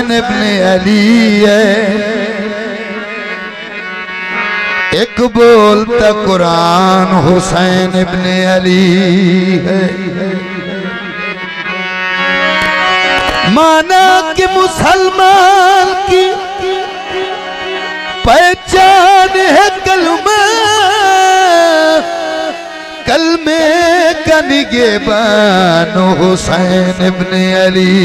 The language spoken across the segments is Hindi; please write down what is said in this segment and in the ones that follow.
हुसैन इब्ने अली है, एक बोलता कुरान हुसैन इब्ने अली है। माना कि मुसलमान की पहचान है कलमा, कलमे का निगहबान हुसैन इब्ने अली।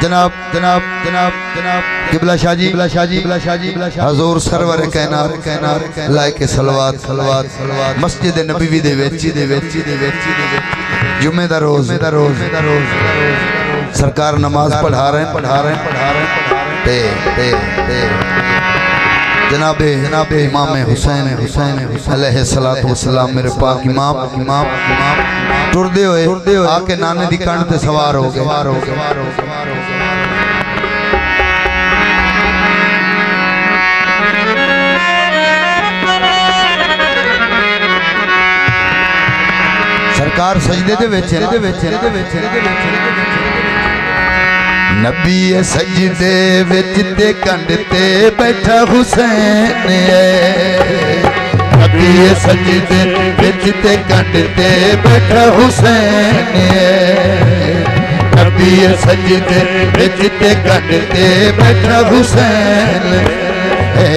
जनाब जनाब जनाब जनाब किबला शाह जी हजूर सरवर कैनात लायके सलवात सलवात सलवात मस्जिद नबवी दे विच जुमे दा रोज सरकार नमाज पढ़ा रहे जनाबे इमाम हुसैन अलैहिस्सलातु वस्सलाम मेरे पाक इमाम टुरदे हुए आके नाने दी कंध ते सवार हो गए। सरकार सजदे दे विच नबी सजदे विच ते कंध ते बैठा हुसैन है। नबी सजदे विच ते कंध ते बैठा हुसैन है। नबी सजदे विच ते कंध ते बैठा हुसैन है।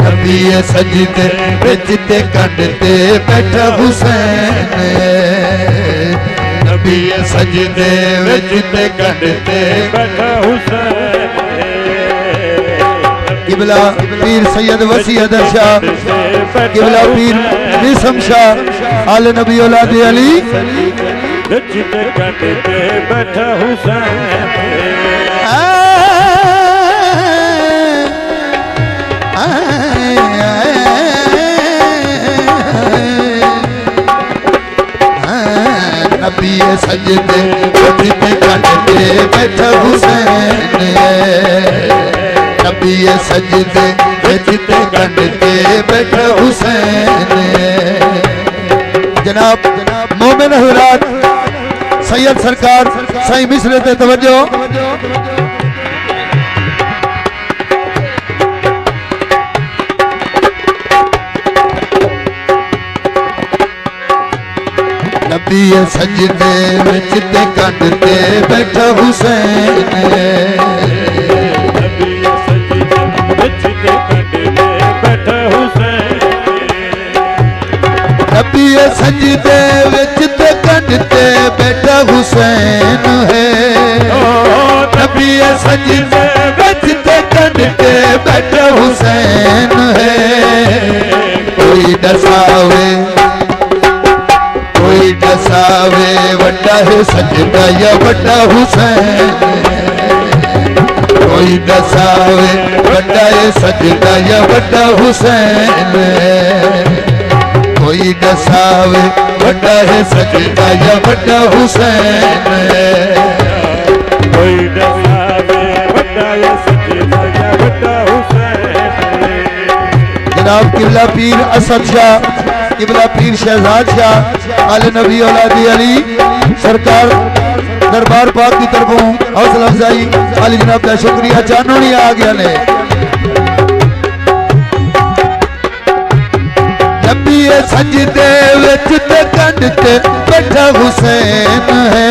नबी सजदे विच ते कंध ते बैठा हुसैन है। नबी सजदे विच ते कंध ते बैठा हुसैन। किबला पीर सैयद वसी अदर शाह, किबला पीर निसम शाह आले नबी औलाद अली। विच ते कंध ते बैठा हुसैन। नबी सजदे विच ते कंध ते बैठा हुसैन है। नबी सजदे विच ते कंध ते बैठा हुसैन है। जनाब मोमिन हजरात सैयद सरकार सही मिसरे ते तवज्जो। नबी सजदे विच ते कंध ते बैठा हुसैन है। नबी सजदे विच ते कंध ते बैठा हुसैन। नबी सजदे विच ते कंध ते बैठा हुसैन है। नबी सजदे विच ते कंध ते बैठा हुसैन है। कोई दसावे वड्डा है सजदा या वड्डा हुसैन। कोई दसावे वड्डा है सजदा या वड्डा हुसैन। कोई दसावे वड्डा है सजदा या वड्डा हुसैन। कोई दसावे वड्डा है सजदा या वड्डा हुसैन। जनाब किबला पीर असद शाह, किबला पीर शहजाद शाह आले नबी औलादी अली सरकार दरबार पाक की तरफों हौसला अफजाई अली जनाब का शुक्रिया जानू नहीं आ गया ने। नबी सजदे विच ते कंध ते बैठा हुसैन है।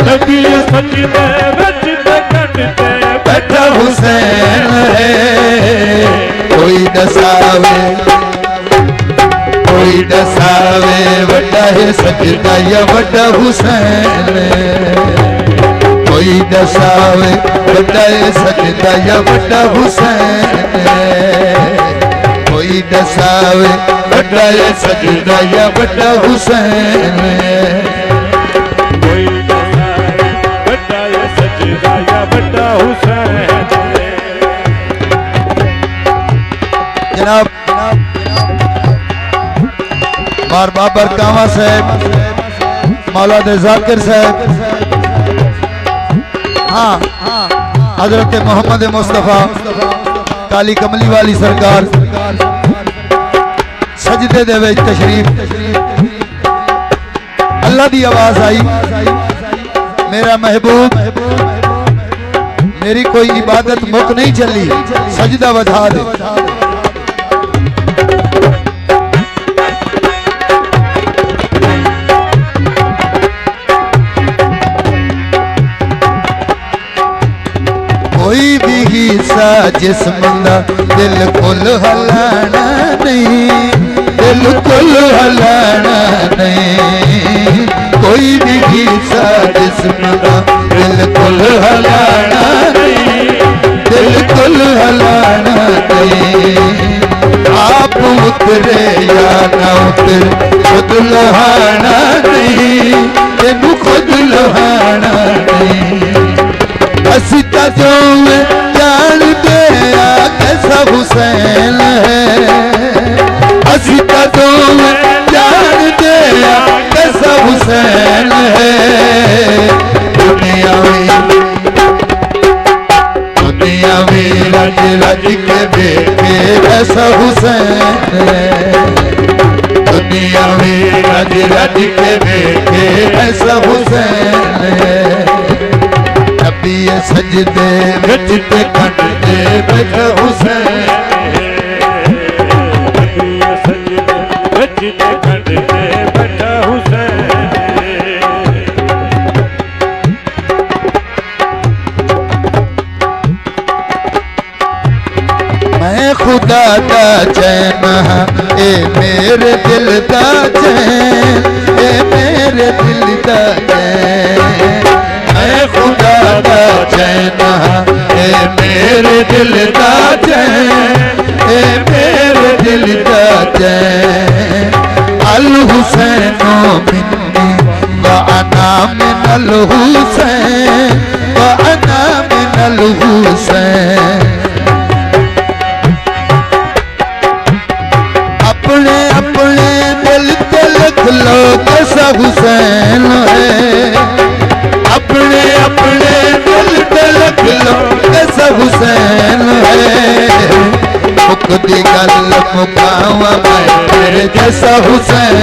नबी सजदे विच ते कंध ते बैठा हुसैन है। कोई दसावे वड्डा है सजदा या वड्डा हुसैन। कोई दसावे वड्डा है सजदा या वड्डा हुसैन। कोई दसावे वड्डा है सजदा या वड्डा हुसैन। कोई दसावे वड्डा है सजदा या वड्डा हुसैन। जनाब मार बाबर कामा साहब मौलाद जाकिर साहब, हाँ हजरत मोहम्मद मुस्तफ़ा काली कमली वाली सरकार सजदे दे विच तशरीफ। अल्लाह दी आवाज आई मेरा महबूब, मेरी कोई इबादत मुक नहीं चली, सजदा वधा दे। कोई भी हिस्सा जिस्म दा बिल्कुल हलाना नहीं, बिल्कुल हलाना नहीं। कोई भी हिस्सा जिस्म दा बिल्कुल हलाना नहीं, बिल्कुल हलाना नहीं। आप उतरे या ना उतरे खुद लहाना नहीं, तेनू खुद लहाना नहीं। असी जो जानते कैसा हुसैन है, असी जो जानते कैसा हुसैन है। दुनिया में रज रज के देखे ऐसा हुसैन है। दुनिया में रज रज के देखे ऐसा हुसैन है। नबी सजदे विच ते खड़ते बैठा हुसैन, नबी सजदे विच ते खड़ते बैठा हुसैन। मैं खुदा दा चैन हाँ, ए मेरे दिल दा चैन, ए मेरे दिल दा चैन। मैं खुदा दा चैन हाँ, ए मेरे दिल दा चैन, ए मेरे दिल दा चैन। अल हुसैनो मिन्नी व अना मिनल हुसैन, व अना मिनल हुसैन। अपने अपने दिल ते लिख लो कैसा हुसैन है, अपने अपने दिल ते लिख लो कैसा हुसैन है। मुकदी गल मुकावा मैं तेरे जैसा हुसैन,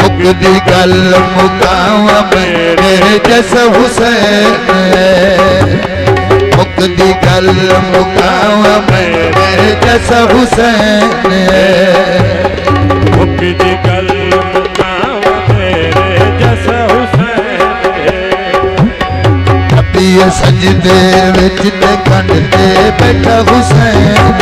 मुकदी गल मुकावा मैं तेरे जैसा हुसैन। मुकदी गल मुकावा मैं तेरे जैसा हुसैन। मुकदी गल मुकावा मेरे जैसा हुसैन। नबी सजदे विच ते खंड ते बैठा हुसैन।